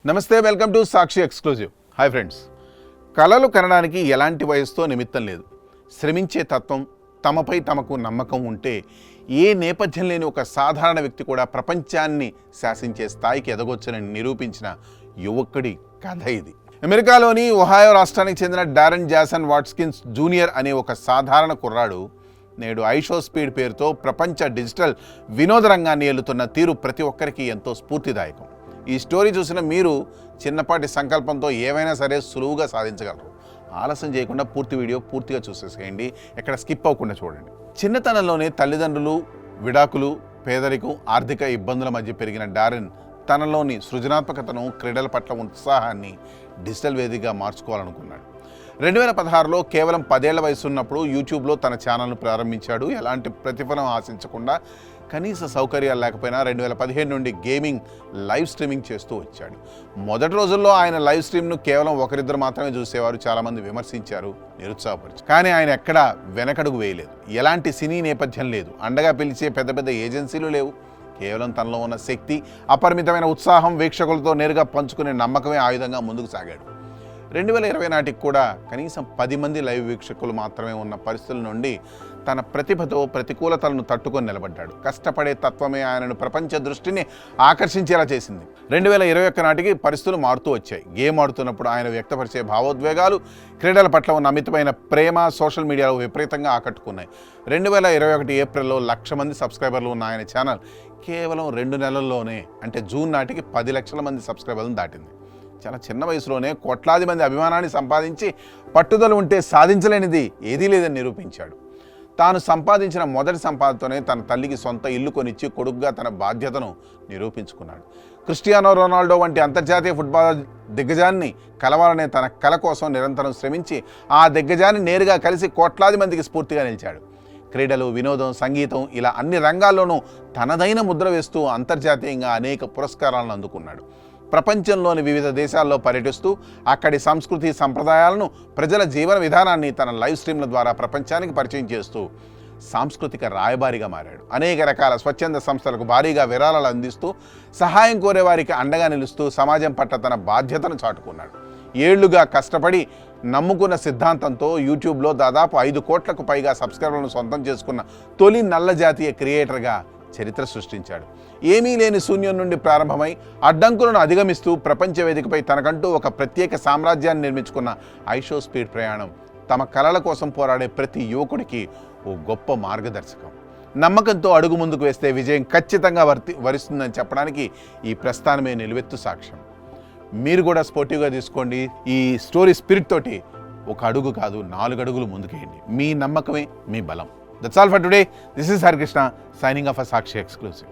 నమస్తే, welcome to Sakshi exclusive. Hi friends, కళలు కనడానికి ఎలాంటి వయసుతో నిమిత్తం లేదు. శ్రమించే తత్వం, తమపై తమకు నమ్మకం ఉంటే ఏ నేపథ్యం లేని ఒక సాధారణ వ్యక్తి కూడా ప్రపంచాన్ని శాసించే స్థాయికి ఎదగొచ్చని నిరూపించిన యువకుడి కథ ఇది. అమెరికాలోని ఒహాయో రాష్ట్రానికి చెందిన డారెన్ జాసన్ వాట్కిన్స్ జూనియర్ అనే ఒక సాధారణ కుర్రాడు నేడు ఐషో స్పీడ్ పేరుతో ప్రపంచ డిజిటల్ వినోద రంగాన్ని ఏలుతున్న తీరు ప్రతి ఒక్కరికి ఎంతో స్ఫూర్తిదాయకం. ఈ స్టోరీ చూసిన మీరు చిన్నపాటి సంకల్పంతో ఏవైనా సరే సులువుగా సాధించగలరు. ఆలస్యం చేయకుండా పూర్తి వీడియో పూర్తిగా చూసేసేయండి, ఎక్కడ స్కిప్ అవ్వకుండా చూడండి. చిన్నతనంలోనే తల్లిదండ్రులు, విడాకులు, పేదరికం, ఆర్థిక ఇబ్బందుల మధ్య పెరిగిన డారెన్ తనలోని సృజనాత్మకతను, క్రీడల పట్ల ఉత్సాహాన్ని డిజిటల్ వేదికగా మార్చుకోవాలనుకున్నాడు. 2016లో కేవలం 10 ఏళ్ల వయసు ఉన్నప్పుడు యూట్యూబ్లో తన ఛానల్ను ప్రారంభించాడు. ఎలాంటి ప్రతిఫలం ఆశించకుండా, కనీస సౌకర్యాలు లేకపోయినా 2015 నుండి గేమింగ్ లైవ్ స్ట్రీమింగ్ చేస్తూ వచ్చాడు. మొదటి రోజుల్లో ఆయన లైవ్ స్ట్రీమ్ను కేవలం ఒకరిద్దరు మాత్రమే చూసేవారు. చాలామంది విమర్శించారు, నిరుత్సాహపరిచారు. కానీ ఆయన ఎక్కడా వెనకడుగు వేయలేదు. ఎలాంటి సినీ నేపథ్యం లేదు, అండగా పిలిచే పెద్ద పెద్ద ఏజెన్సీలు లేవు. కేవలం తనలో ఉన్న శక్తి, అపరిమితమైన ఉత్సాహం, వీక్షకులతో నేరుగా పంచుకునే నమ్మకమే ఆయుధంగా ముందుకు సాగాడు. 2020 నాటికి కూడా కనీసం 10 మంది లైవ్ వీక్షకులు మాత్రమే ఉన్న పరిస్థితుల నుండి తన ప్రతిభతో ప్రతికూలతలను తట్టుకొని నిలబడ్డాడు. కష్టపడే తత్వమే ఆయనను ప్రపంచ దృష్టిని ఆకర్షించేలా చేసింది. 2021 నాటికి పరిస్థితులు మారుతూ వచ్చాయి. గేమ్ ఆడుతున్నప్పుడు ఆయన వ్యక్తపరిచే భావోద్వేగాలు, క్రీడల పట్ల ఉన్న అమితమైన ప్రేమ సోషల్ మీడియాలో విపరీతంగా ఆకట్టుకున్నాయి. 2021 ఏప్రిల్లో 1,00,000 మంది సబ్స్క్రైబర్లు ఉన్న ఆయన ఛానల్ కేవలం 2 నెలల్లోనే, అంటే జూన్ నాటికి 10 లక్షల మంది సబ్స్క్రైబర్లను దాటింది. చాలా చిన్న వయసులోనే కోట్లాది మంది అభిమానాన్ని సంపాదించి పట్టుదల ఉంటే సాధించలేనిది ఏదీ లేదని నిరూపించాడు. తాను సంపాదించిన మొదటి సంపాదనతోనే తన తల్లికి సొంత ఇల్లు కొనిచ్చి కొడుకుగా తన బాధ్యతను నిరూపించుకున్నాడు. క్రిస్టియానో రొనాల్డో వంటి అంతర్జాతీయ ఫుట్బాల్ దిగ్గజాన్ని కలవాలనే తన కల కోసం నిరంతరం శ్రమించి ఆ దిగ్గజాన్ని నేరుగా కలిసి కోట్లాది మందికి స్ఫూర్తిగా నిలిచాడు. క్రీడలు, వినోదం, సంగీతం ఇలా అన్ని రంగాల్లోనూ తనదైన ముద్ర వేస్తూ అంతర్జాతీయంగా అనేక పురస్కారాలను అందుకున్నాడు. ప్రపంచంలోని వివిధ దేశాల్లో పర్యటిస్తూ అక్కడి సంస్కృతి, సంప్రదాయాలను, ప్రజల జీవన విధానాన్ని తన లైవ్ స్ట్రీమ్ల ద్వారా ప్రపంచానికి పరిచయం చేస్తూ సాంస్కృతిక రాయబారిగా మారాడు. అనేక రకాల స్వచ్ఛంద సంస్థలకు భారీగా విరాళాలు అందిస్తూ సహాయం కోరే వారికి అండగా నిలుస్తూ సమాజం పట్ల తన బాధ్యతను చాటుకున్నాడు. ఏళ్లుగా కష్టపడి నమ్ముకున్న సిద్ధాంతంతో యూట్యూబ్లో దాదాపు 5 కోట్లకు పైగా సబ్స్క్రైబర్లను సొంతం చేసుకున్న తొలి నల్ల జాతీయ క్రియేటర్గా చరిత్ర సృష్టించాడు. ఏమీ లేని శూన్యం నుండి ప్రారంభమై అడ్డంకులను అధిగమిస్తూ ప్రపంచ వేదికపై తనకంటూ ఒక ప్రత్యేక సామ్రాజ్యాన్ని నిర్మించుకున్న ఐషో స్పీడ్ ప్రయాణం తమ కలల కోసం పోరాడే ప్రతి యువకుడికి ఓ గొప్ప మార్గదర్శకం. నమ్మకంతో అడుగు ముందుకు వేస్తే విజయం ఖచ్చితంగా వరిస్తుందని చెప్పడానికి ఈ ప్రస్థానమే నిలువెత్తు సాక్ష్యం. మీరు కూడా స్పోర్టివ్గా తీసుకోండి. ఈ స్టోరీ స్పిరిట్ తోటి ఒక అడుగు కాదు 4 అడుగులు ముందుకేయండి. మీ నమ్మకమే మీ బలం. That's all for today. This is Harikrishna signing off for Sakshi Exclusive.